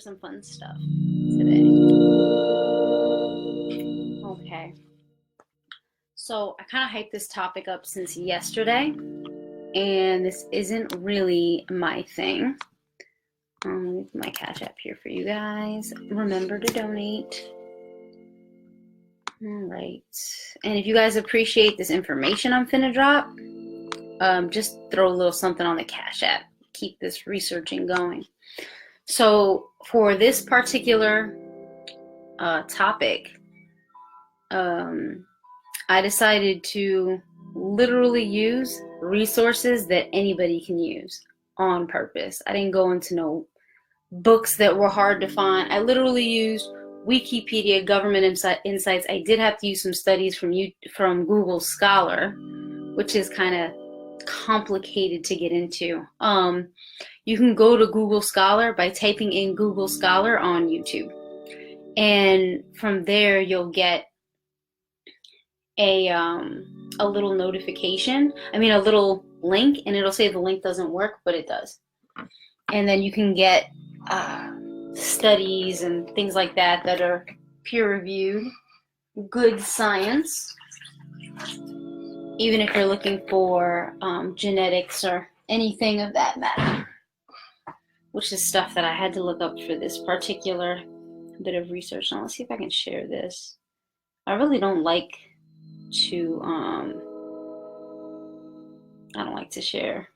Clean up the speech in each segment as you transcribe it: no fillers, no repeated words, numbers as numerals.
some fun stuff today. Okay. So I kind of hyped this topic up since yesterday, and this isn't really my thing. Leave my Cash App here for you guys. Remember to donate. All right. And if you guys appreciate this information I'm finna drop, just throw a little something on the Cash App. Keep this researching going. So for this particular topic, I decided to literally use resources that anybody can use on purpose. I didn't go into no books that were hard to find. I literally used Wikipedia, government insights. I did have to use some studies from Google Scholar, which is kind of complicated to get into. You can go to Google Scholar by typing in Google Scholar on YouTube, and from there you'll get a little notification. I mean, a little link, and it'll say the link doesn't work, but it does. And then you can get studies and things like that that are peer-reviewed, good science. Even if you're looking for genetics or anything of that matter, which is stuff that I had to look up for this particular bit of research. Now let's see if I can share this. I really don't like to I don't like to share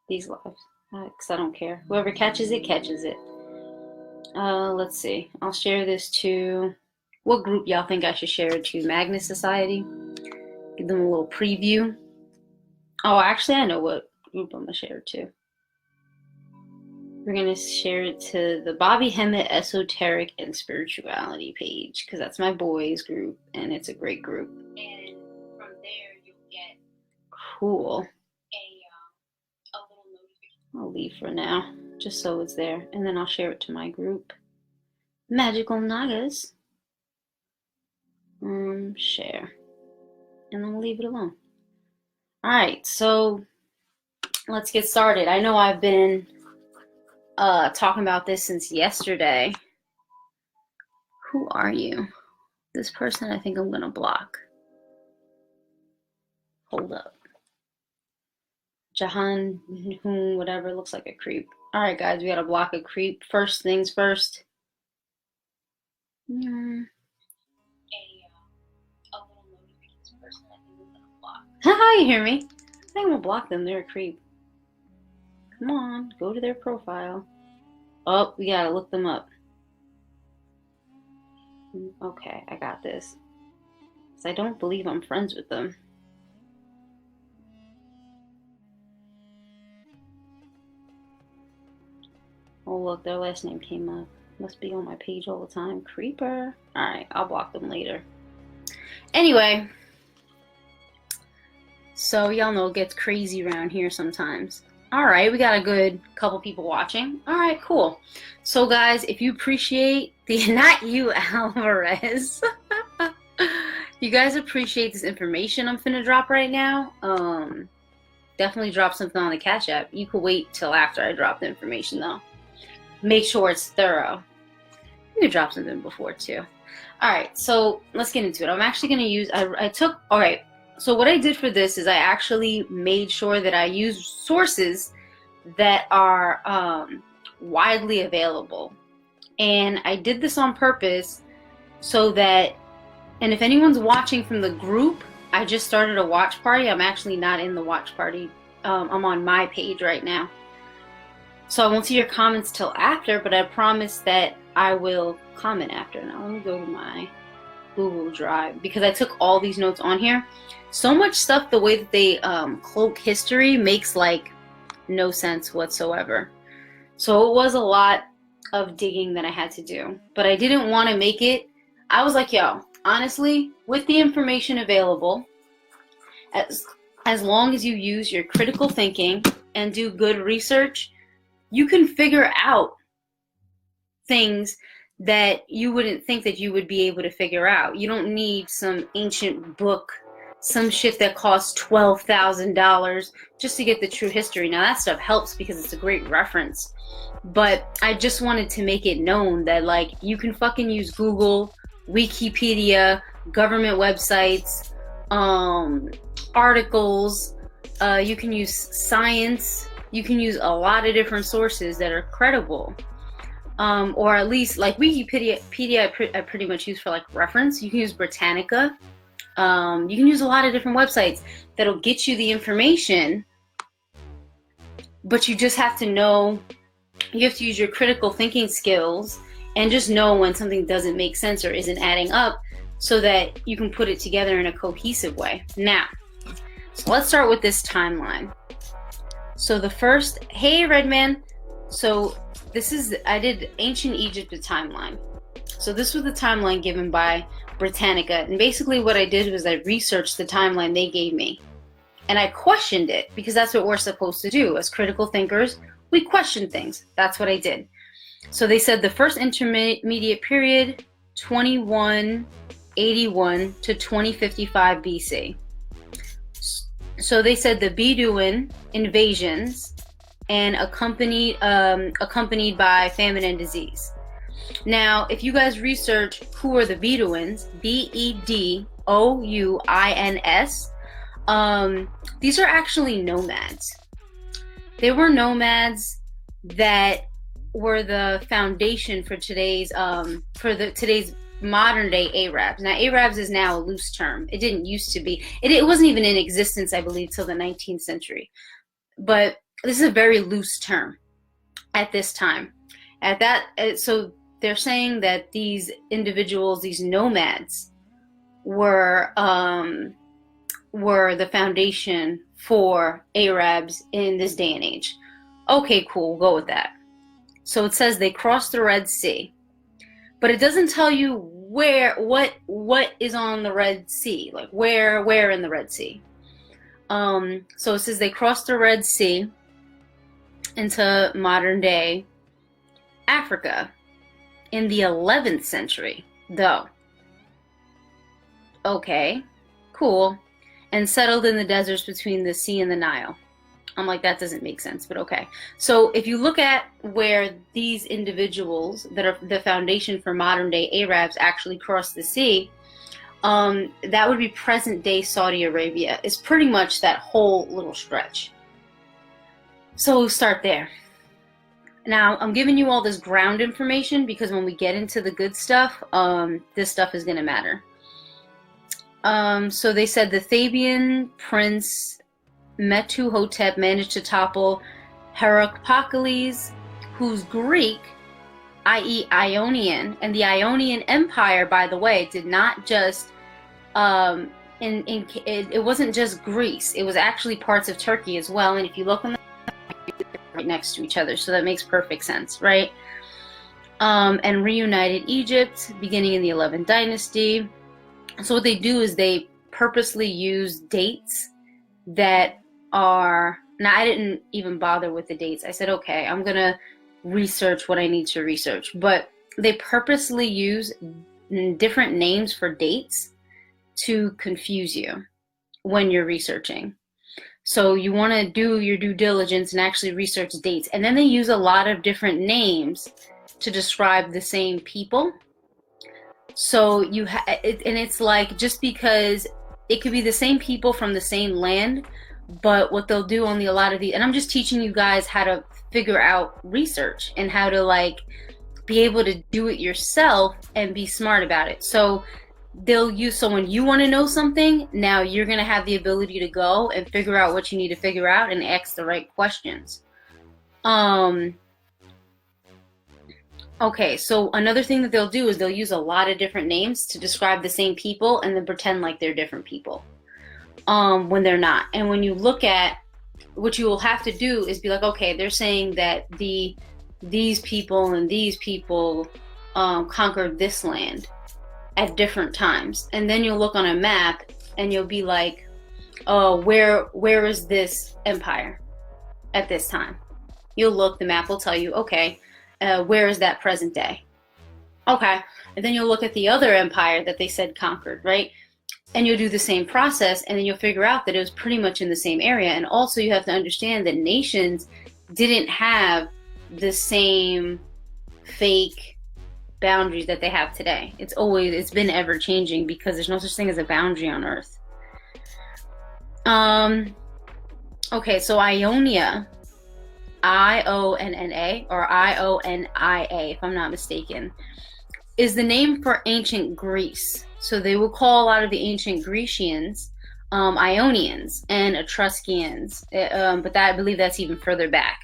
these lives because I don't care. Whoever catches it, catches it. Let's see. I'll share this to, what group y'all think I should share it to? Magnus Society? Give them a little preview. Oh, actually, I know what group I'm going to share it to. We're going to share it to the Bobby Hemmett Esoteric and Spirituality page, because that's my boys group, and it's a great group. And from there, you'll get cool a little notification. I'll leave for now, just so it's there, and then I'll share it to my group. Magical Nagas. Share. And then we'll leave it alone. All right, so let's get started. I know I've been talking about this since yesterday. Who are you? This person I think I'm gonna block. Hold up. Jahan, whatever, looks like a creep. All right, guys, we gotta block a creep. First things first. Haha, you hear me? I think I'm gonna block them. They're a creep. Come on, go to their profile. Oh, we gotta look them up. Okay, I got this. So I don't believe I'm friends with them. Oh, look, their last name came up. Must be on my page all the time. Creeper. Alright, I'll block them later. Anyway. So y'all know it gets crazy around here sometimes. Alright, we got a good couple people watching. Alright, cool. So guys, if you appreciate the, not you, Alvarez. You guys appreciate this information I'm finna drop right now. Definitely drop something on the Cash App. You could wait till after I drop the information though. Make sure it's thorough. You could drop something before too. Alright, so let's get into it. I'm actually gonna use, alright. So what I did for this is I actually made sure that I used sources that are widely available. And I did this on purpose so that, and if anyone's watching from the group, I just started a watch party. I'm actually not in the watch party. I'm on my page right now. So I won't see your comments till after, but I promise that I will comment after. Now let me go to my Google Drive because I took all these notes on here. So much stuff, the way that they cloak history makes like no sense whatsoever. So it was a lot of digging that I had to do, but I didn't want to make it. I was like, yo, honestly, with the information available, as long as you use your critical thinking and do good research, you can figure out things that you wouldn't think that you would be able to figure out. You don't need some ancient book some shit that costs $12,000 just to get the true history. Now that stuff helps because it's a great reference, but I just wanted to make it known that like you can fucking use Google, Wikipedia, government websites, articles, you can use science, you can use a lot of different sources that are credible, or at least like Wikipedia I pretty much use for like reference. You can use Britannica. You can use a lot of different websites that'll get you the information, but you just have to know, you have to use your critical thinking skills and just know when something doesn't make sense or isn't adding up so that you can put it together in a cohesive way. Now, so let's start with this timeline. So the first, hey Redman, so this is, I did ancient Egypt, the timeline. So this was the timeline given by Britannica, and basically what I did was I researched the timeline they gave me, and I questioned it because that's what we're supposed to do as critical thinkers. We question things. That's what I did. So they said the first intermediate period, 2181 to 2055 BC. So they said the Bedouin invasions and accompanied by famine and disease. Now, if you guys research who are the Bedouins, Bedouins, these are actually nomads. They were nomads that were the foundation for today's modern day Arabs. Now, Arabs is now a loose term. It didn't used to be. It wasn't even in existence, I believe, till the 19th century. But this is a very loose term at this time. So they're saying that these individuals, these nomads, were the foundation for Arabs in this day and age. Okay, cool, we'll go with that. So it says they crossed the Red Sea, but it doesn't tell you what is on the Red Sea, like where in the Red Sea. So it says they crossed the Red Sea into modern day Africa in the 11th century, though. Okay, cool. And settled in the deserts between the sea and the Nile. I'm like, that doesn't make sense, but okay. So if you look at where these individuals that are the foundation for modern day Arabs actually crossed the sea, that would be present day Saudi Arabia. It's pretty much that whole little stretch. So we'll start there. Now, I'm giving you all this ground information because when we get into the good stuff, this stuff is going to matter. So they said the Theban prince Metuhotep managed to topple Heracles, who's Greek, i.e. Ionian. And the Ionian Empire, by the way, did not just, it wasn't just Greece. It was actually parts of Turkey as well. And if you look on the right next to each other, so that makes perfect sense, right? And reunited Egypt beginning in the 11th dynasty. So what they do is they purposely use dates that are, now I didn't even bother with the dates. I said, okay, I'm gonna research what I need to research, but they purposely use different names for dates to confuse you when you're researching. So you want to do your due diligence and actually research dates. And then they use a lot of different names to describe the same people. So and it's like, just because it could be the same people from the same land, but what they'll do on a lot of these, and I'm just teaching you guys how to figure out research and how to like be able to do it yourself and be smart about it. So they'll use, so when you want to know something, now you're going to have the ability to go and figure out what you need to figure out and ask the right questions. Okay, so another thing that they'll do is they'll use a lot of different names to describe the same people and then pretend like they're different people when they're not. And when you look at what you will have to do is be like, okay, they're saying that these people and these people conquered this land at different times, and then you'll look on a map and you'll be like, oh, where is this empire at this time? You'll look, the map will tell you, okay, where is that present day? Okay, and then you'll look at the other empire that they said conquered, right? And you'll do the same process, and then you'll figure out that it was pretty much in the same area. And also you have to understand that nations didn't have the same fake boundaries that they have today. It's been ever changing, because there's no such thing as a boundary on Earth. Okay, so Ionia, I-O-N-N-A, or I-O-N-I-A, if I'm not mistaken, is the name for ancient Greece. So they will call a lot of the ancient Grecians Ionians and Etruscans, but that, I believe that's even further back.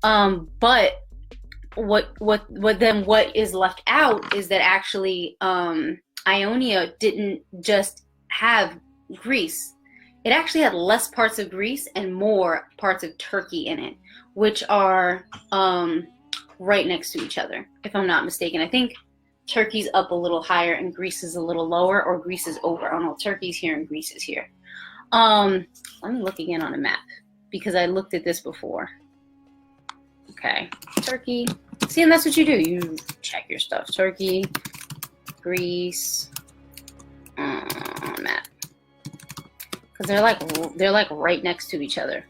But what is left out is that actually Ionia didn't just have Greece. It actually had less parts of Greece and more parts of Turkey in it, which are right next to each other, if I'm not mistaken. I think Turkey's up a little higher and Greece is a little lower, or Greece is over. I don't know, Turkey's here and Greece is here. Let me look again on a map, because I looked at this before. Okay, Turkey. See, and that's what you do. You check your stuff. Turkey, Greece, on a map. Because they're like right next to each other.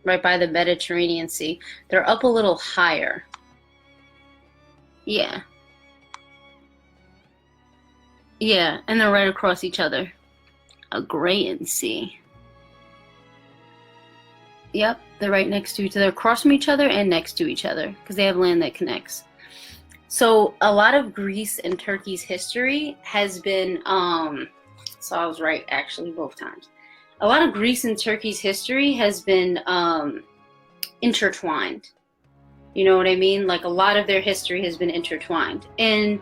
Right by the Mediterranean Sea. They're up a little higher. Yeah. Yeah, and they're right across each other. Aegean Sea. Yep, they're right next to each other, across from each other and next to each other, because they have land that connects. So a lot of Greece and Turkey's history has been, so I was right actually both times. A lot of Greece and Turkey's history has been intertwined. You know what I mean? Like, a lot of their history has been intertwined. And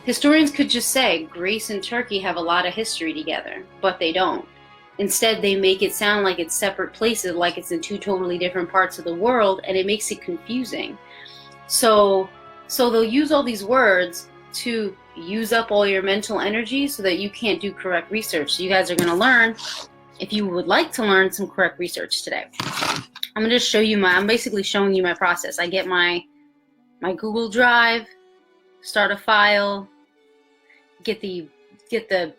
historians could just say Greece and Turkey have a lot of history together, but they don't. Instead, they make it sound like it's separate places, like it's in two totally different parts of the world, and it makes it confusing. So they'll use all these words to use up all your mental energy so that you can't do correct research. So you guys are going to learn, if you would like to learn, some correct research today. I'm going to just show you I'm basically showing you my process. I get my Google Drive, start a file, get the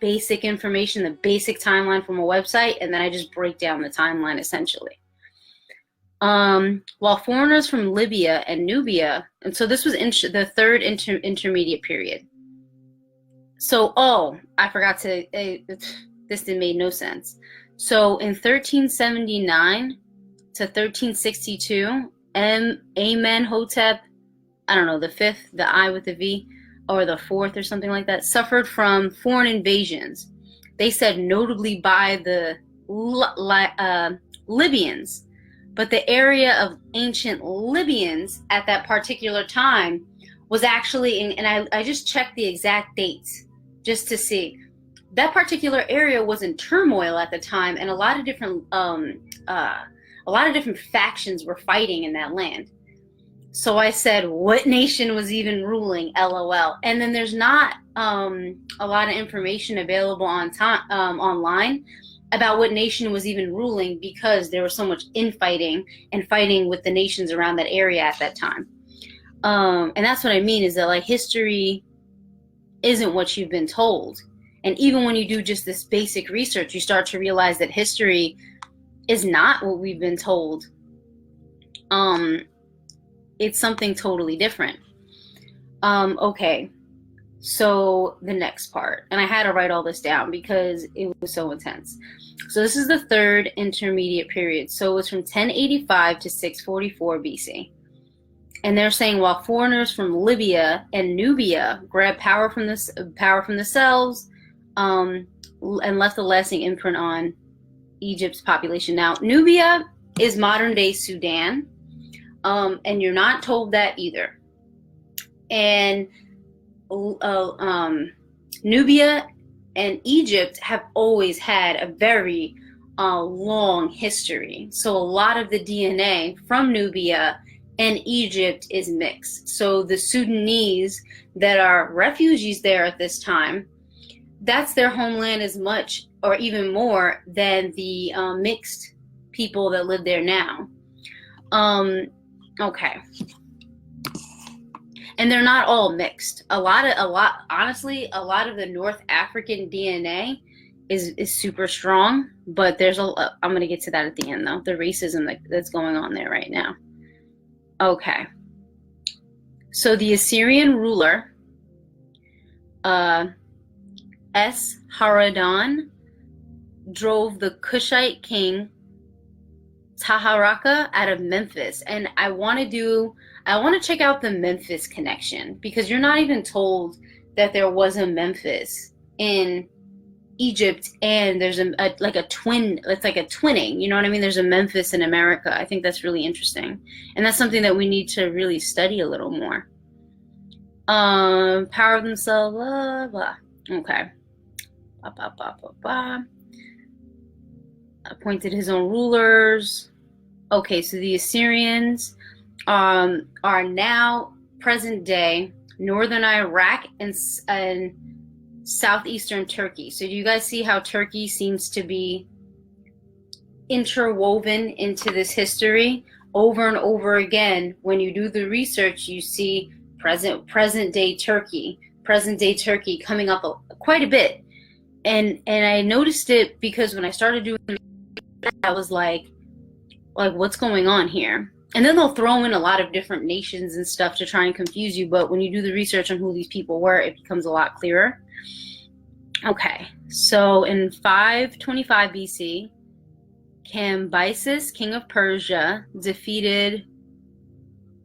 basic information, the basic timeline from a website, and then I just break down the timeline essentially. While foreigners from Libya and Nubia, and so this was the third intermediate period. So, I forgot to, this made no sense. So in 1379 to 1362, Amenhotep, I don't know, the fifth, the I with the V, or the fourth or something like that, suffered from foreign invasions. They said notably by the Libyans, but the area of ancient Libyans at that particular time was actually and I just checked the exact dates just to see. That particular area was in turmoil at the time, and a lot of different factions were fighting in that land. So I said, what nation was even ruling? LOL. And then there's not a lot of information available online about what nation was even ruling, because there was so much infighting and fighting with the nations around that area at that time. And that's what I mean, is that, like, history isn't what you've been told. And even when you do just this basic research, you start to realize that history is not what we've been told. It's something totally different. Okay, so the next part, and I had to write all this down because it was so intense. So this is the third intermediate period. So it was from 1085 to 644 BC. And they're saying, while foreigners from Libya and Nubia grabbed power from themselves and left a lasting imprint on Egypt's population. Now, Nubia is modern day Sudan. And you're not told that either. And Nubia and Egypt have always had a very long history. So a lot of the DNA from Nubia and Egypt is mixed. So the Sudanese that are refugees there at this time, that's their homeland as much or even more than the mixed people that live there now. Okay. And they're not all mixed. Honestly, a lot of the North African DNA is super strong, but there's I'm going to get to that at the end though, the racism that's going on there right now. Okay. So the Assyrian ruler, Esarhaddon, drove the Kushite king Taharaka out of Memphis. And I want to check out the Memphis connection, because you're not even told that there was a Memphis in Egypt, and there's like a twin. It's like a twinning, you know what I mean? There's a Memphis in America. I think that's really interesting, and that's something that we need to really study a little more. Power of themselves, blah blah. Okay. Appointed his own rulers. Okay, so the Assyrians are now present day northern Iraq and southeastern Turkey. So do you guys see how Turkey seems to be interwoven into this history over and over again? When you do the research, you see present day Turkey coming up quite a bit. And I noticed it because when I started doing it, I was like what's going on here? And then they'll throw in a lot of different nations and stuff to try and confuse you, but when you do the research on who these people were, it becomes a lot clearer. Okay, so in 525 BC, Cambyses, king of Persia, defeated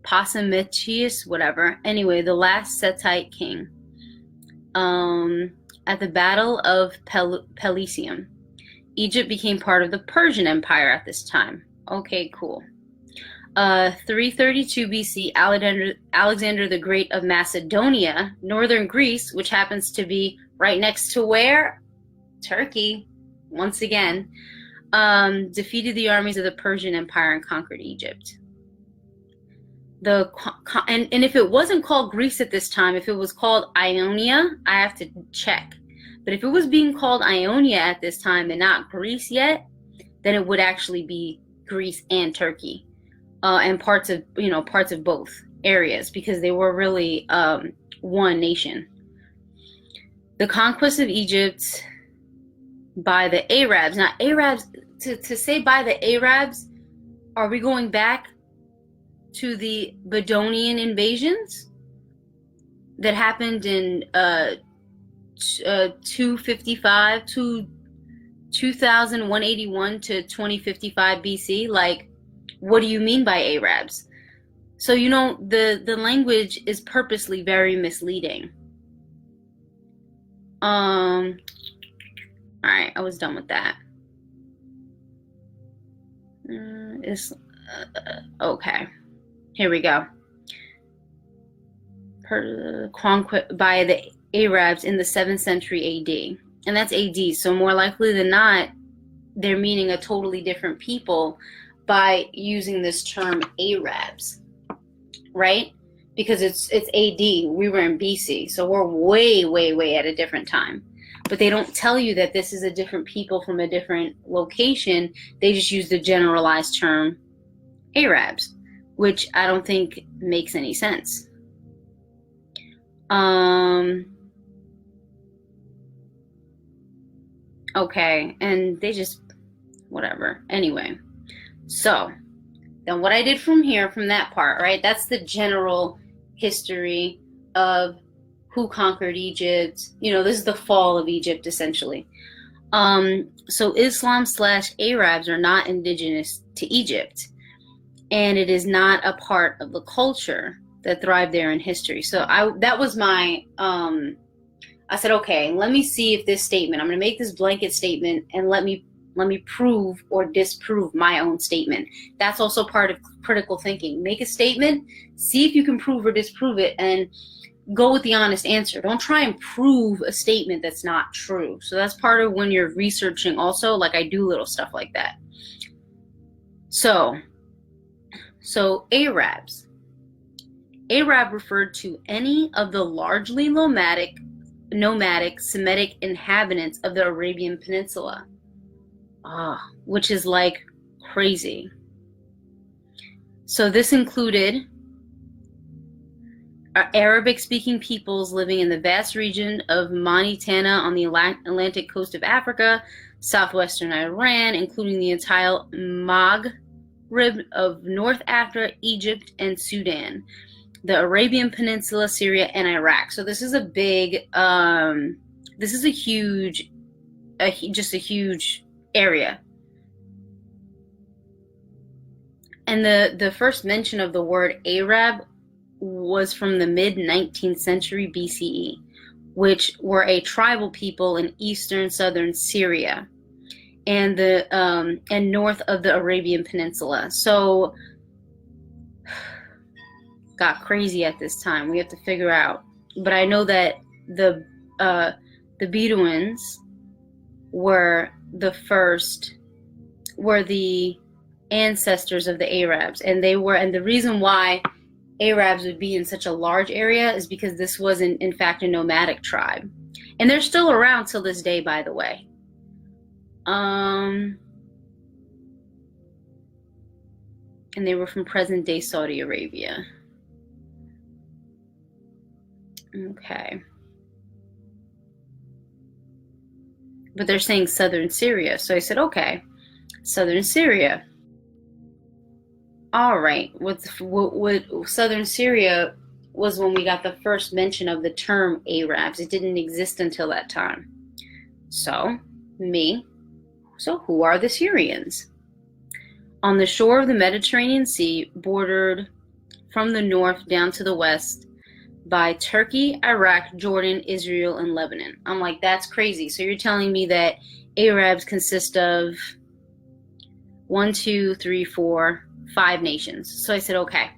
Psammetichus, whatever. Anyway, the last Setite king, at the Battle of Pelusium. Egypt became part of the Persian Empire at this time. Okay, cool. 332 BC, Alexander the Great of Macedonia, northern Greece, which happens to be right next to where? Turkey, once again, defeated the armies of the Persian Empire and conquered Egypt. And if it wasn't called Greece at this time, if it was called Ionia, I have to check. But if it was being called Ionia at this time and not Greece yet, then it would actually be Greece and Turkey, and parts of both areas, because they were really one nation. The conquest of Egypt by the Arabs. Now, Arabs, to say by the Arabs, are we going back to the Babylonian invasions that happened in 255 to 2181 to 2055 BC? Like, what do you mean by Arabs? So, the language is purposely very misleading. All right, I was done with that. Okay, here we go. Conquest by the Arabs in the 7th century AD, and that's AD. So more likely than not, they're meaning a totally different people by using this term Arabs, right? Because it's AD. We were in BC, so we're way at a different time. But they don't tell you that this is a different people from a different location. They just use the generalized term Arabs, which I don't think makes any sense. Okay, and they just, whatever. Anyway, so then what I did from that part, right? That's the general history of who conquered Egypt. This is the fall of Egypt, essentially. So Islam/Arabs are not indigenous to Egypt, and it is not a part of the culture that thrived there in history. So that was my, I said, okay, let me see if this statement, I'm going to make this blanket statement, and let me prove or disprove my own statement. That's also part of critical thinking. Make a statement, see if you can prove or disprove it, and go with the honest answer. Don't try and prove a statement that's not true. So that's part of when you're researching also, like I do little stuff like that. So Arabs. Arab referred to any of the largely nomadic Semitic inhabitants of the Arabian Peninsula, which is like crazy. So this included Arabic-speaking peoples living in the vast region of Mauritania on the Atlantic coast of Africa, southwestern Iran, including the entire Maghreb of North Africa, Egypt, and Sudan, the Arabian Peninsula, Syria, and Iraq. So this is a big, this is a huge, just a huge area. And the first mention of the word Arab was from the mid-19th century BCE, which were a tribal people in eastern southern Syria and north of the Arabian Peninsula. So got crazy at this time. We have to figure out. But I know that the Bedouins were the ancestors of the Arabs, and the reason why Arabs would be in such a large area is because this was in fact a nomadic tribe, and they're still around till this day, by the way. And they were from present-day Saudi Arabia. Okay, but they're saying southern Syria, so I said, okay, southern Syria. All right, what southern Syria was when we got the first mention of the term Arabs. It didn't exist until that time. So who are the Syrians? On the shore of the Mediterranean Sea, bordered from the north down to the west by Turkey, Iraq, Jordan, Israel, and Lebanon. I'm like, that's crazy. So you're telling me that Arabs consist of 1, 2, 3, 4, 5 nations. So I said, okay,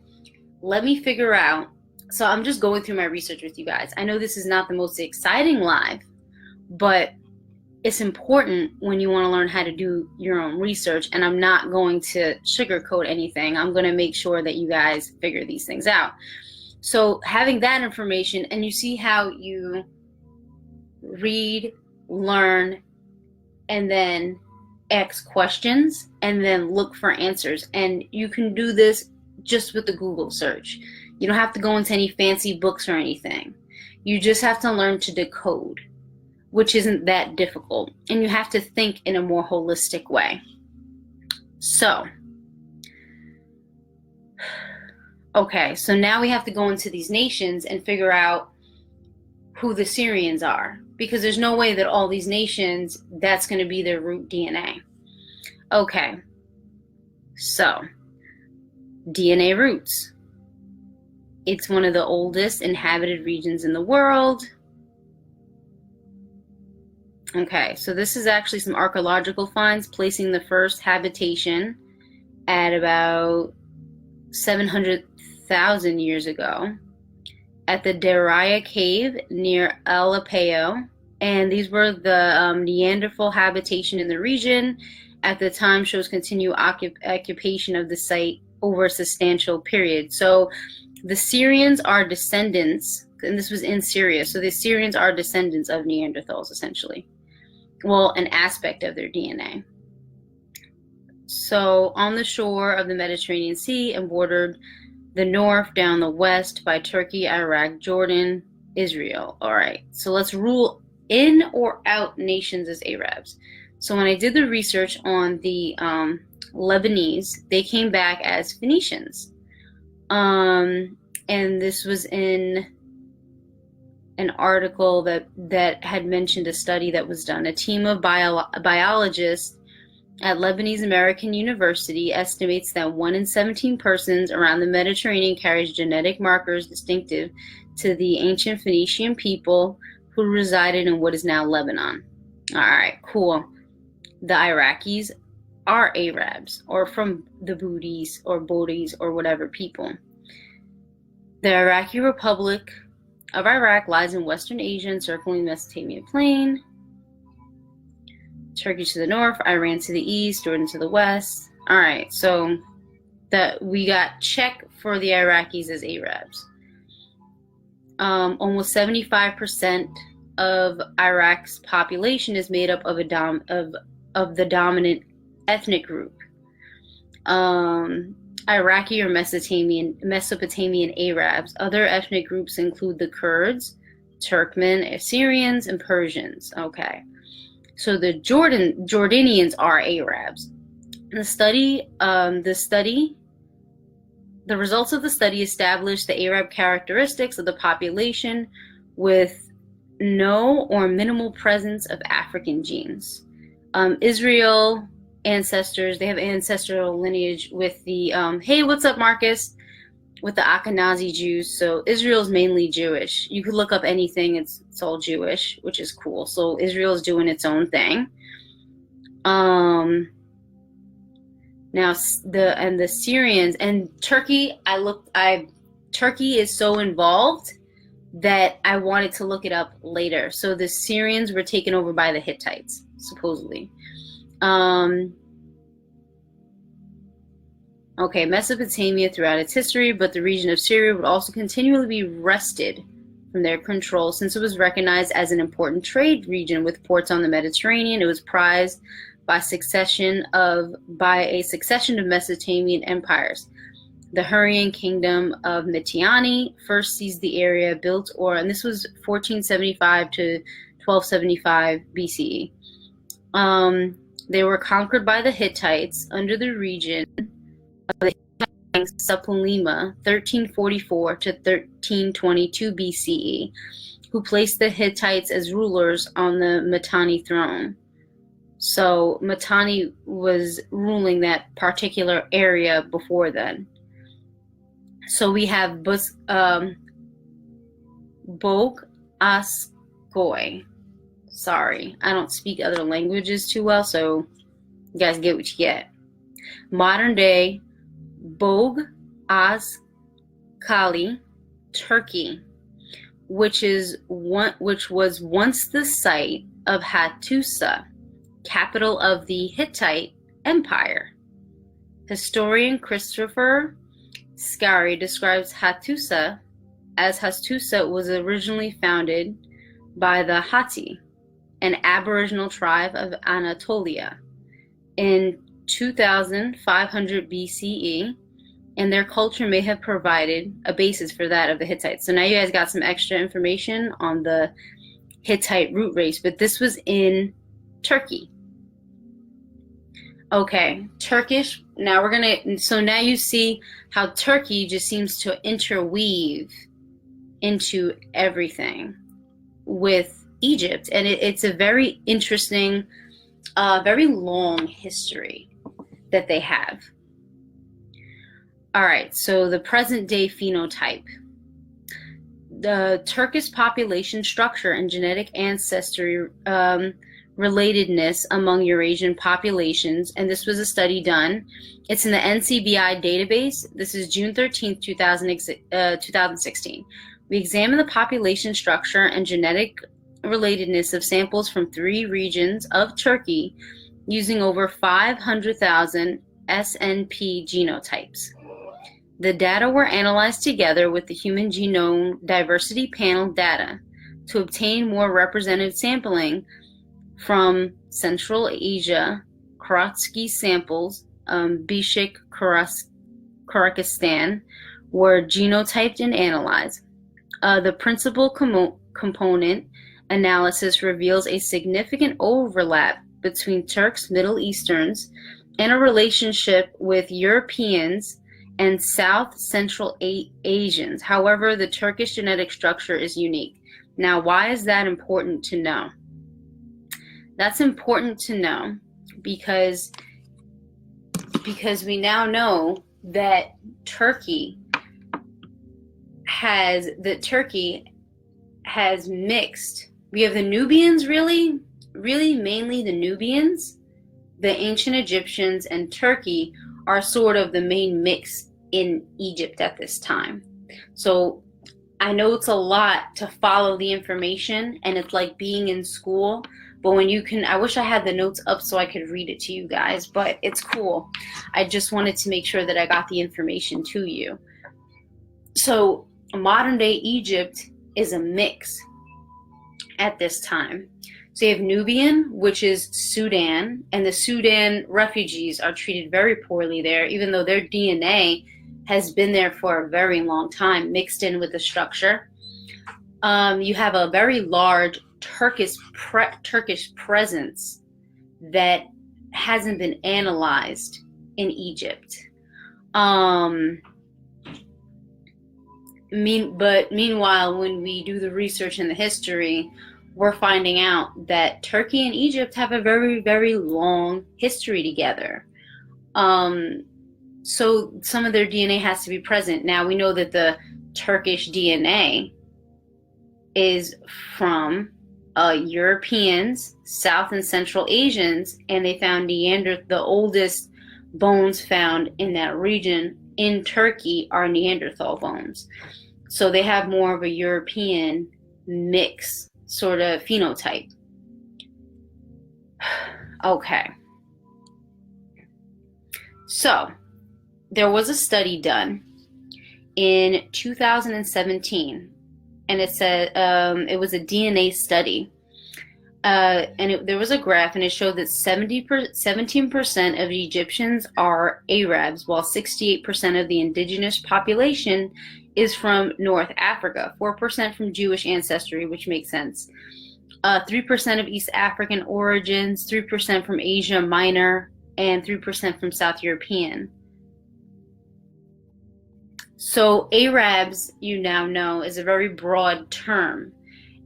let me figure out. So I'm just going through my research with you guys. I know this is not the most exciting live, but it's important when you want to learn how to do your own research. And I'm not going to sugarcoat anything. I'm going to make sure that you guys figure these things out. So having that information, and you see how you read, learn, and then ask questions, and then look for answers. And you can do this just with the Google search. You don't have to go into any fancy books or anything. You just have to learn to decode, which isn't that difficult. And you have to think in a more holistic way. So, okay, so now we have to go into these nations and figure out who the Syrians are, because there's no way that all these nations, that's going to be their root DNA. Okay, so DNA roots. It's one of the oldest inhabited regions in the world. Okay, so this is actually some archaeological finds placing the first habitation at about 700,000 years ago at the Daraya cave near El Apeo. And these were the Neanderthal habitation in the region at the time, shows continued occupation of the site over a substantial period. So the Syrians are descendants, and this was in Syria, so the Syrians are descendants of Neanderthals, essentially. Well, an aspect of their DNA. So on the shore of the Mediterranean Sea and bordered the north down the west by Turkey, Iraq, Jordan, Israel. All right, so let's rule in or out nations as Arabs. So when I did the research on the Lebanese, they came back as Phoenicians. And this was in an article that had mentioned a study that was done. A team of biologists at Lebanese American University estimates that 1 in 17 persons around the Mediterranean carries genetic markers distinctive to the ancient Phoenician people who resided in what is now Lebanon. All right, cool. The Iraqis are Arabs, or from the Booties or Bodis or whatever people. The Iraqi Republic of Iraq lies in Western Asia, encircling the Mesopotamian plain. Turkey to the north, Iran to the east, Jordan to the west. All right, so that we got check for the Iraqis as Arabs. Almost 75% of Iraq's population is made up of the dominant ethnic group. Iraqi or Mesopotamian Arabs. Other ethnic groups include the Kurds, Turkmen, Assyrians, and Persians. Okay. So the Jordanians are Arabs. The results of the study established the Arab characteristics of the population with no or minimal presence of African genes. Israel ancestors, they have ancestral lineage with the, hey, what's up, Marcus? With the Ashkenazi Jews. So Israel's mainly Jewish. You could look up anything, it's all Jewish, which is cool. So Israel's doing its own thing. Now the Syrians and Turkey, Turkey is so involved that I wanted to look it up later. So the Syrians were taken over by the Hittites, supposedly. Okay, Mesopotamia throughout its history, but the region of Syria would also continually be wrested from their control since it was recognized as an important trade region with ports on the Mediterranean. It was prized by a succession of Mesopotamian empires. The Hurrian kingdom of Mitanni first seized the area, and this was 1475 to 1275 BCE. They were conquered by the Hittites under the region of the Suppulima, 1344 to 1322 BCE, who placed the Hittites as rulers on the Mitanni throne. So Mitanni was ruling that particular area before then. So we have Bog Askoy. Sorry, I don't speak other languages too well, so you guys get what you get. Modern day Bog Askali, Turkey, which was once the site of Hattusa, capital of the Hittite Empire. Historian Christopher Scary describes Hattusa as Hattusa was originally founded by the Hatti, an aboriginal tribe of Anatolia, in 2500 BCE, and their culture may have provided a basis for that of the Hittites. So now you guys got some extra information on the Hittite root race, but this was in Turkey. Okay, Turkish. Now now you see how Turkey just seems to interweave into everything with Egypt, and it's a very interesting, very long history that they have. All right, so the present day phenotype. The Turkish population structure and genetic ancestry relatedness among Eurasian populations, and this was a study done. It's in the NCBI database. This is June 13th, 2016. We examined the population structure and genetic relatedness of samples from 3 regions of Turkey using over 500,000 SNP genotypes. The data were analyzed together with the Human Genome Diversity Panel data to obtain more representative sampling from Central Asia, Karatsky samples, Bishik, Kyrgyzstan, were genotyped and analyzed. The principal component analysis reveals a significant overlap between Turks, Middle Easterns, and a relationship with Europeans and South Central Asians. However, the Turkish genetic structure is unique. Now, why is that important to know? That's important to know because we now know that Turkey has mixed. We have the Nubians, really mainly the Nubians, the ancient Egyptians, and Turkey are sort of the main mix in Egypt at this time. So I know it's a lot to follow the information, and it's like being in school, but I wish I had the notes up so I could read it to you guys, but it's cool. I just wanted to make sure that I got the information to you. So modern day Egypt is a mix at this time. So you have Nubian, which is Sudan, and the Sudan refugees are treated very poorly there, even though their DNA has been there for a very long time, mixed in with the structure. You have a very large Turkish presence that hasn't been analyzed in Egypt. Meanwhile, when we do the research and the history, we're finding out that Turkey and Egypt have a very, very long history together. So some of their DNA has to be present. Now, we know that the Turkish DNA is from Europeans, South and Central Asians, and they found the oldest bones found in that region in Turkey are Neanderthal bones. So they have more of a European mix sort of phenotype. Okay. So there was a study done in 2017, and it said it was a DNA study. There was a graph, and it showed that 17% of Egyptians are Arabs, while 68% of the indigenous population is from North Africa, 4% from Jewish ancestry, which makes sense, 3% of East African origins, 3% from Asia Minor, and 3% from South European. So Arabs, you now know, is a very broad term.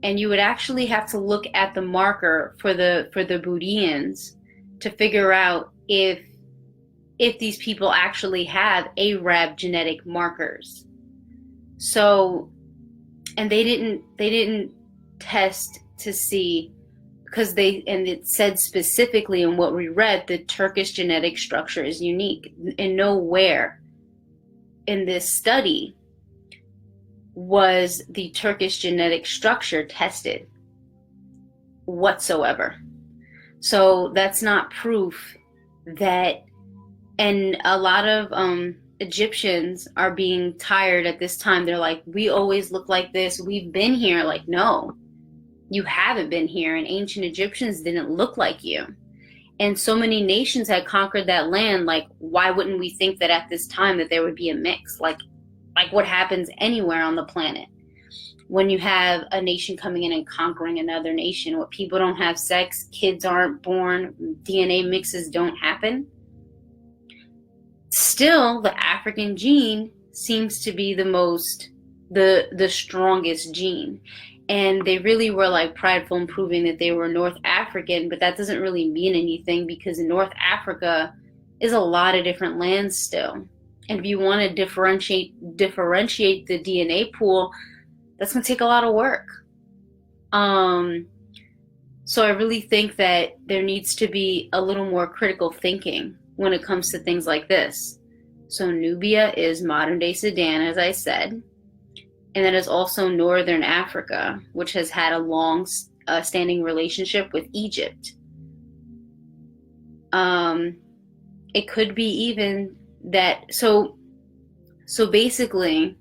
And you would actually have to look at the marker for the Booleans to figure out if these people actually have Arab genetic markers. So, and they didn't test to see, because it said specifically in what we read, the Turkish genetic structure is unique, and nowhere in this study was the Turkish genetic structure tested whatsoever. So that's not proof that, and a lot of Egyptians are being tired at this time. They're like, we always look like this. We've been here. Like, no, you haven't been here. And ancient Egyptians didn't look like you. And so many nations had conquered that land. Like, why wouldn't we think that at this time that there would be a mix? Like what happens anywhere on the planet when you have a nation coming in and conquering another nation, where people don't have sex, kids aren't born, DNA mixes don't happen. Still, the African gene seems to be the strongest gene. And they really were like prideful in proving that they were North African, but that doesn't really mean anything, because North Africa is a lot of different lands still. And if you want to differentiate the DNA pool, that's going to take a lot of work. So I really think that there needs to be a little more critical thinking when it comes to things like this. So Nubia is modern day Sudan, as I said. And that is also Northern Africa, which has had a long standing relationship with Egypt. It could be even that, so basically,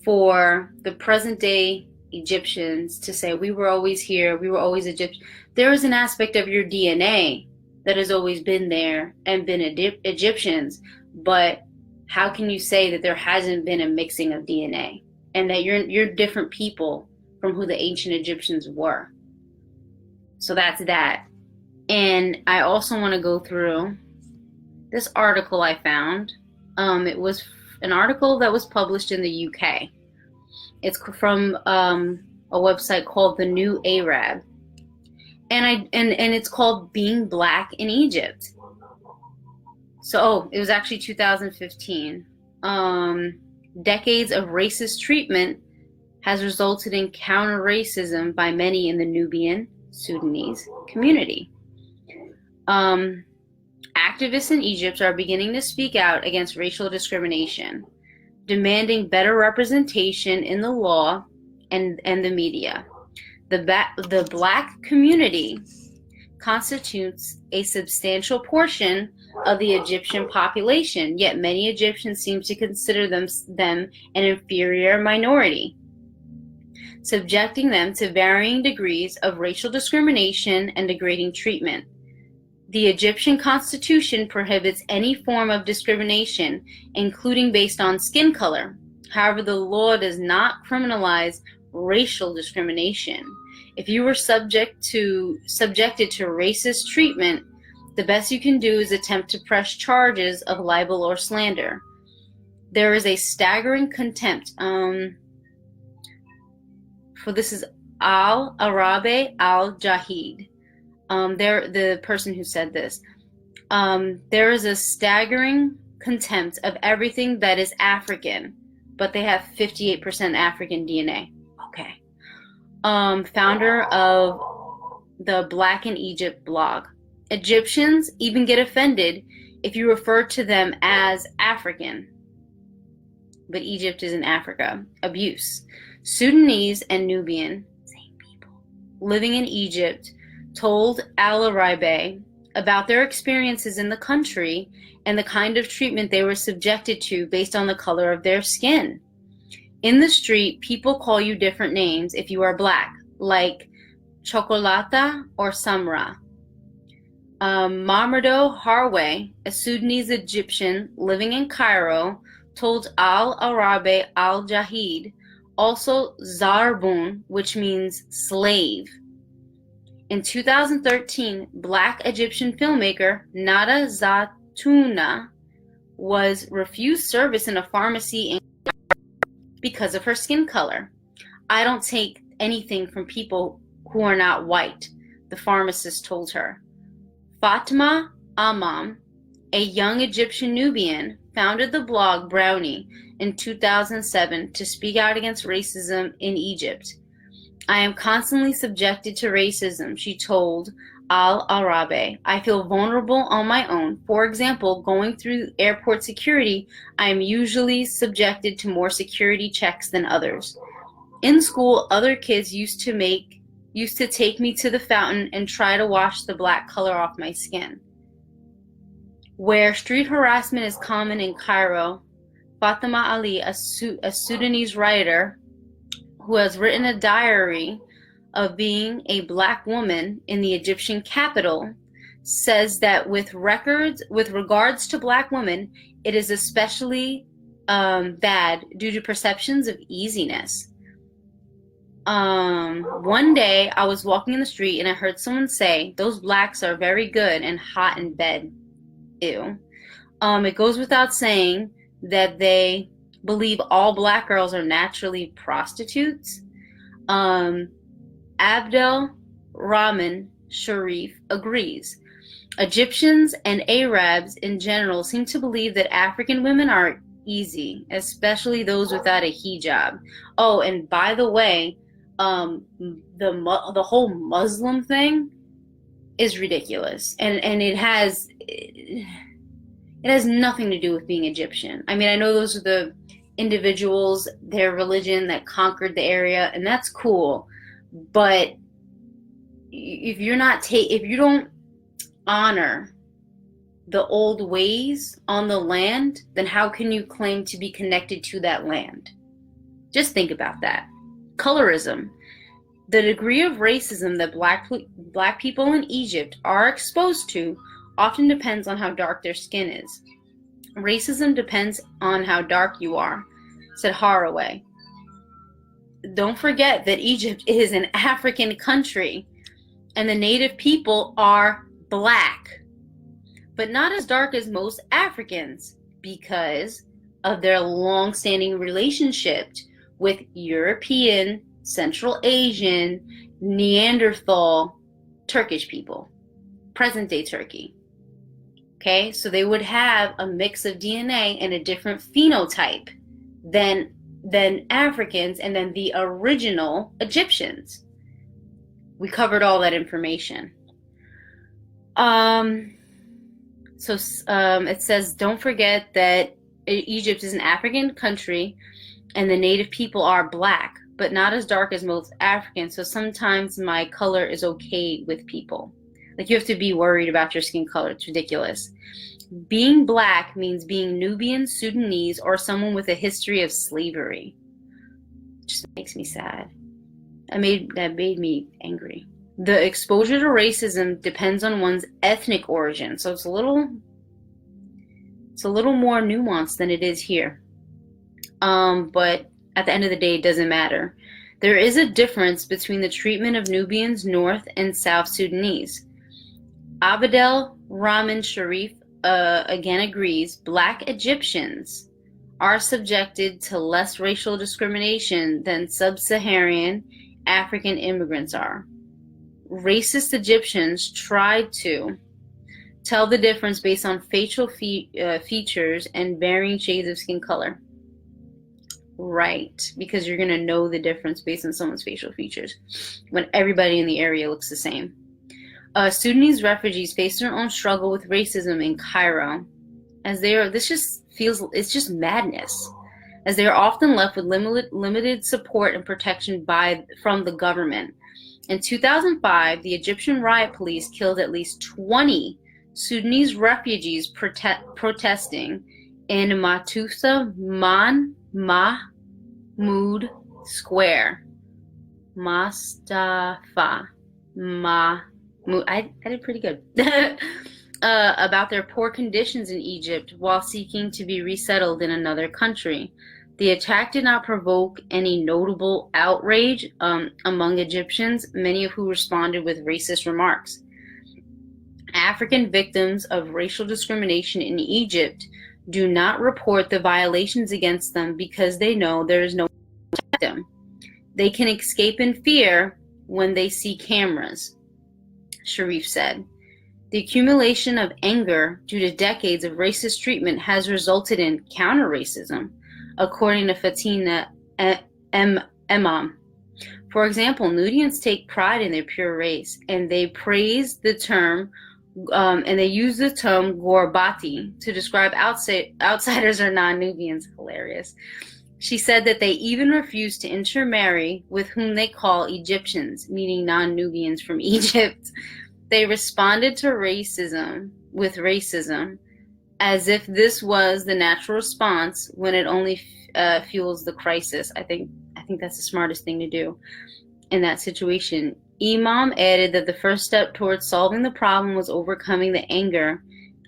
for the present day Egyptians to say, we were always here, we were always Egyptian, there is an aspect of your DNA that has always been there and been Egyptians, but how can you say that there hasn't been a mixing of DNA and that you're different people from who the ancient Egyptians were? So that's that. And I also want to go through this article I found. It was an article that was published in the UK. It's from a website called The New Arab. And it's called Being Black in Egypt. So it was actually 2015. Decades of racist treatment has resulted in counter-racism by many in the Nubian Sudanese community. Activists in Egypt are beginning to speak out against racial discrimination, demanding better representation in the law and the media. The Black community constitutes a substantial portion of the Egyptian population, yet many Egyptians seem to consider them an inferior minority. subjecting them to varying degrees of racial discrimination and degrading treatment. The Egyptian constitution prohibits any form of discrimination, including based on skin color. However, the law does not criminalize racial discrimination. If you were subjected to racist treatment, the best you can do is attempt to press charges of libel or slander. There is a staggering contempt. This is Al-Arabi Al-Jahid. The person who said this. There is a staggering contempt of everything that is African, but they have 58% African DNA. Okay. Founder of the Black in Egypt blog. Egyptians even get offended if you refer to them as African, but Egypt is in Africa. Abuse. Sudanese and Nubian, same people, living in Egypt, told Al-Arabi about their experiences in the country and the kind of treatment they were subjected to based on the color of their skin. In the street, people call you different names if you are black, like Chocolata or Samra. Mamadou Harwe, a Sudanese Egyptian living in Cairo, told Al-Arabi Al-Jahid, also Zarbun, which means slave. In 2013, Black Egyptian filmmaker Nada Zatuna was refused service in a pharmacy because of her skin color. I don't take anything from people who are not white, the pharmacist told her. Fatma Amam, a young Egyptian Nubian, founded the blog Brownie in 2007 to speak out against racism in Egypt. I am constantly subjected to racism, she told Al-Arabi. I feel vulnerable on my own. For example, going through airport security, I am usually subjected to more security checks than others. In school, other kids used to take me to the fountain and try to wash the black color off my skin. Where street harassment is common in Cairo, Fatima Ali, a Sudanese writer who has written a diary of being a black woman in the Egyptian capital, says that with regards to black women, it is especially bad due to perceptions of easiness. One day I was walking in the street and I heard someone say, "Those blacks are very good and hot in bed." Ew. It goes without saying that they believe all black girls are naturally prostitutes. Abdel Rahman Sharif agrees. Egyptians and Arabs in general seem to believe that African women are easy, especially those without a hijab. Oh, and by the way, the whole Muslim thing is ridiculous, and it has nothing to do with being Egyptian. I mean, I know those are the individuals, their religion that conquered the area, and that's cool. But if you don't honor the old ways on the land, then how can you claim to be connected to that land? Just think about that. Colorism. The degree of racism that black people in Egypt are exposed to often depends on how dark their skin is. Racism depends on how dark you are, said Haraway. Don't forget that Egypt is an African country and the native people are black, but not as dark as most Africans because of their long-standing relationship with European, Central Asian, Neanderthal, Turkish people, present-day Turkey. Okay, so they would have a mix of DNA and a different phenotype than Africans and then the original Egyptians. We covered all that information. It says, don't forget that Egypt is an African country and the native people are black, but not as dark as most Africans. So sometimes my color is okay with people. Like, you have to be worried about your skin color. It's ridiculous. Being black means being Nubian, Sudanese, or someone with a history of slavery. It just makes me sad. That made me angry. The exposure to racism depends on one's ethnic origin, so it's a little more nuanced than it is here. But at the end of the day, it doesn't matter. There is a difference between the treatment of Nubians, North and South Sudanese. Abdel Rahman Sharif again agrees, Black Egyptians are subjected to less racial discrimination than sub-Saharan African immigrants are. Racist Egyptians tried to tell the difference based on facial features and varying shades of skin color. Right, because you're going to know the difference based on someone's facial features when everybody in the area looks the same. Sudanese refugees face their own struggle with racism in Cairo, as it's just madness, as they are often left with limited support and protection from the government. In 2005, the Egyptian riot police killed at least 20 Sudanese refugees protesting in Matusa Mahmoud Square. Mustafa Mahmoud. I did pretty good. About their poor conditions in Egypt while seeking to be resettled in another country. The attack did not provoke any notable outrage among Egyptians, many of who responded with racist remarks. African victims of racial discrimination in Egypt do not report the violations against them because they know there is no one to protect them. They can escape in fear when they see cameras, Sharif said. The accumulation of anger due to decades of racist treatment has resulted in counter-racism, according to Fatina Imam. For example, Nubians take pride in their pure race, and they praise the term, and they use the term Gorbati to describe outsiders or non-Nubians. Hilarious. She said that they even refuse to intermarry with whom they call Egyptians, meaning non-Nubians from Egypt. They responded to racism with racism, as if this was the natural response when it only fuels the crisis. I think that's the smartest thing to do in that situation. Imam added that the first step towards solving the problem was overcoming the anger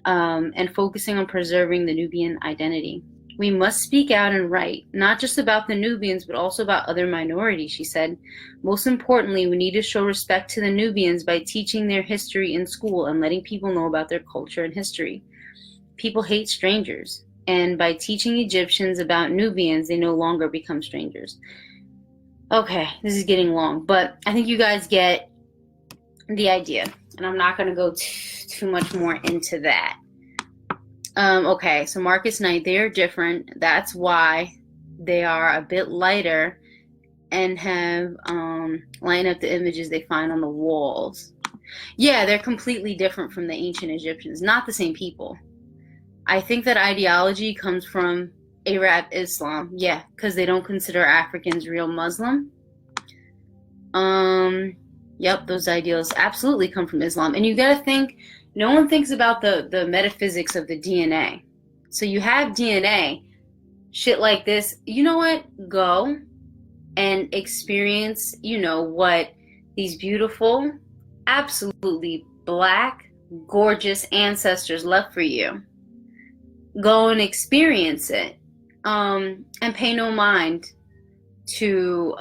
and focusing on preserving the Nubian identity. We must speak out and write, not just about the Nubians, but also about other minorities, she said. Most importantly, we need to show respect to the Nubians by teaching their history in school and letting people know about their culture and history. People hate strangers, and by teaching Egyptians about Nubians, they no longer become strangers. Okay, this is getting long, but I think you guys get the idea, and I'm not going to go too much more into that. Okay, so Marcus Knight, they are different. That's why they are a bit lighter and have lined up the images they find on the walls. Yeah, they're completely different from the ancient Egyptians. Not the same people. I think that ideology comes from Arab Islam. Yeah, because they don't consider Africans real Muslim. Yep, those ideals absolutely come from Islam. And you got to think, no one thinks about the metaphysics of the DNA. So you have DNA, shit like this. You know what? Go and experience, what these beautiful, absolutely black, gorgeous ancestors left for you. Go and experience it. And pay no mind to,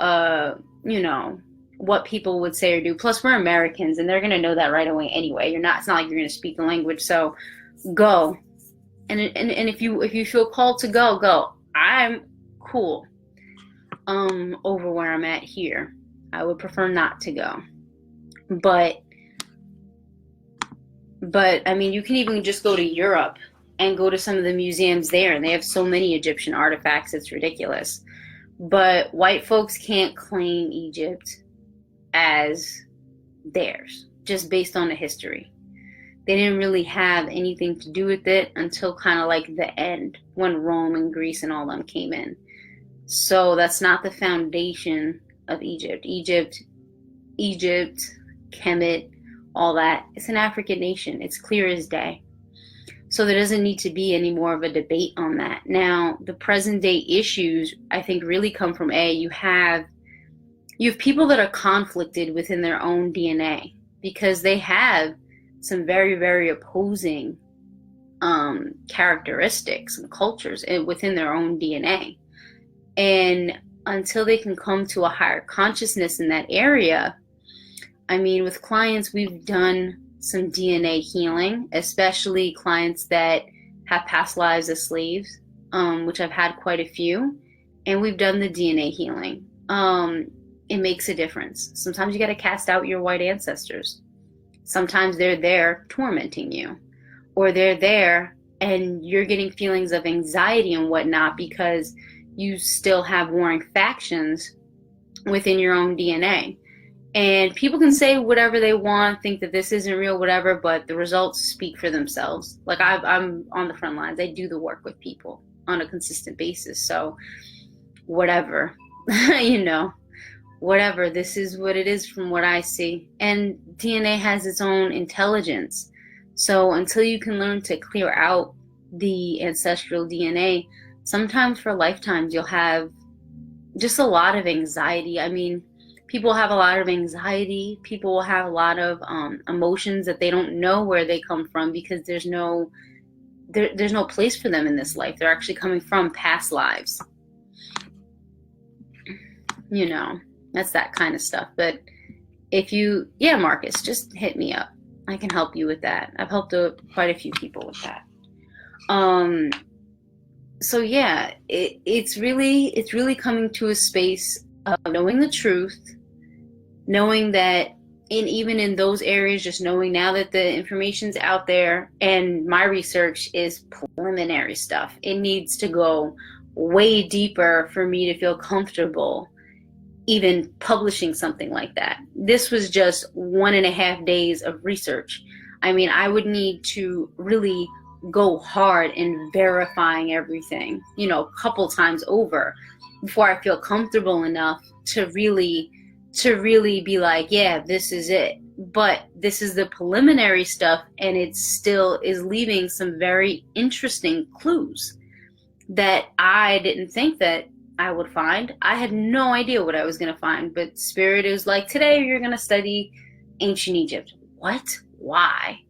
what people would say or do. Plus, we're Americans, and they're going to know that right away anyway. It's not like you're going to speak the language, so go. And if you feel called to go. I'm cool over where I'm at here. I would prefer not to go. But I mean, you can even just go to Europe and go to some of the museums there, and they have so many Egyptian artifacts, it's ridiculous. But white folks can't claim Egypt as theirs, just based on the history. They didn't really have anything to do with it until kind of like the end, when Rome and Greece and all them came in. So that's not the foundation of Egypt. Egypt, Kemet, all that. It's an African nation. It's clear as day. So there doesn't need to be any more of a debate on that. Now, the present day issues, I think, really come from you have You have people that are conflicted within their own DNA because they have some very, very opposing characteristics and cultures within their own DNA. And until they can come to a higher consciousness in that area, I mean, with clients, we've done some DNA healing, especially clients that have past lives as slaves, which I've had quite a few, and we've done the DNA healing. It makes a difference. Sometimes you got to cast out your white ancestors. Sometimes they're there tormenting you, or they're there and you're getting feelings of anxiety and whatnot because you still have warring factions within your own DNA. And people can say whatever they want, think that this isn't real, whatever, but the results speak for themselves. Like I'm on the front lines. I do the work with people on a consistent basis. So whatever, you know, whatever, this is what it is from what I see. And DNA has its own intelligence. So until you can learn to clear out the ancestral DNA, sometimes for lifetimes you'll have just a lot of anxiety. I mean, people have a lot of anxiety. People will have a lot of emotions that they don't know where they come from because there's no place for them in this life. They're actually coming from past lives. You know, that's that kind of stuff. But if you, yeah, Marcus, just hit me up. I can help you with that. I've helped quite a few people with that. So yeah, it's really coming to a space of knowing the truth, knowing that even in those areas, just knowing now that the information's out there, and my research is preliminary stuff. It needs to go way deeper for me to feel comfortable even publishing something like that. This was just 1.5 days of research. I mean, I would need to really go hard in verifying everything, you know, a couple times over before I feel comfortable enough to really be like, yeah, this is it. But this is the preliminary stuff, and it still is leaving some very interesting clues that I didn't think that I would find. I had no idea what I was going to find, but Spirit is like, today you're going to study ancient Egypt. What? Why?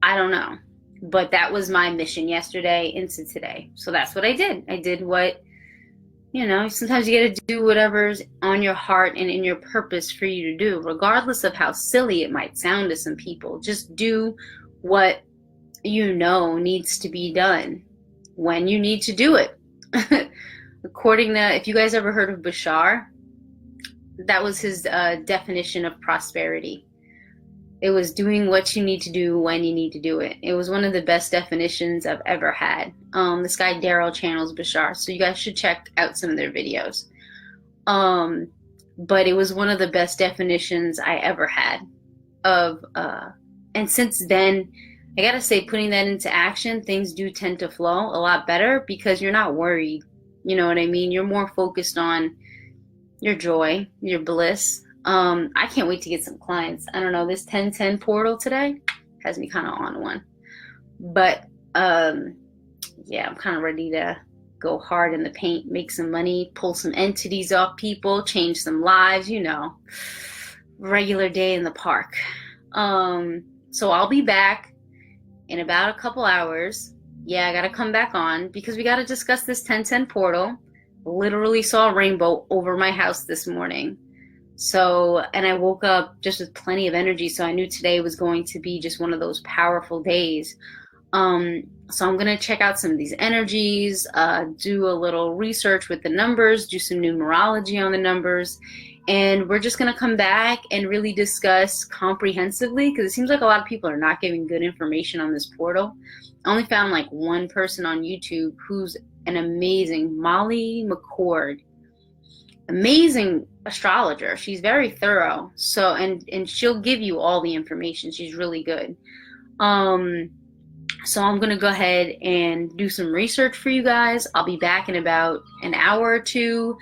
I don't know. But that was my mission yesterday into today. So that's what I did. I did what, you know, sometimes you got to do whatever's on your heart and in your purpose for you to do, regardless of how silly it might sound to some people. Just do what you know needs to be done when you need to do it. According to, if you guys ever heard of Bashar, that was his definition of prosperity. It was doing what you need to do when you need to do it. It was one of the best definitions I've ever had. This guy Daryl channels Bashar, so you guys should check out some of their videos. But it was one of the best definitions I ever had of, and since then, I gotta say, putting that into action, things do tend to flow a lot better because you're not worried. You know what I mean? You're more focused on your joy, your bliss. I can't wait to get some clients. I don't know, this 1010 portal today has me kind of on one. But yeah, I'm kind of ready to go hard in the paint, make some money, pull some entities off people, change some lives, you know, regular day in the park. So I'll be back in about a couple hours. Yeah, I got to come back on because we got to discuss this 1010 portal. Literally saw a rainbow over my house this morning. So, and I woke up just with plenty of energy. So I knew today was going to be just one of those powerful days. So I'm going to check out some of these energies, do a little research with the numbers, do some numerology on the numbers. And we're just going to come back and really discuss comprehensively, because it seems like a lot of people are not giving good information on this portal. I only found like one person on YouTube who's an amazing, Molly McCord, amazing astrologer. She's very thorough. So, and she'll give you all the information. She's really good. So I'm going to go ahead and do some research for you guys. I'll be back in about an hour or two,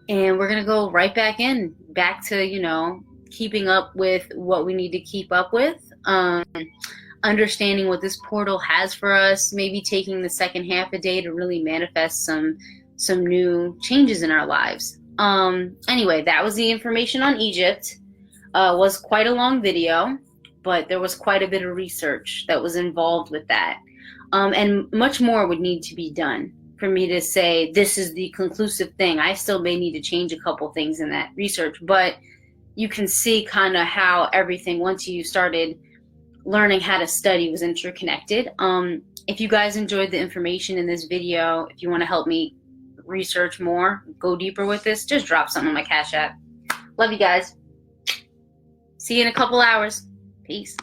and we're going to go right back to, you know, keeping up with what we need to keep up with, understanding what this portal has for us, maybe taking the second half a day to really manifest some new changes in our lives. Anyway, that was the information on Egypt. Was quite a long video, but there was quite a bit of research that was involved with that. And much more would need to be done for me to say this is the conclusive thing. I still may need to change a couple things in that research, but you can see kind of how everything, once you started learning how to study, was interconnected. If you guys enjoyed the information in this video, if you want to help me research more, go deeper with this, just drop something on my Cash App. Love you guys. See you in a couple hours. Peace.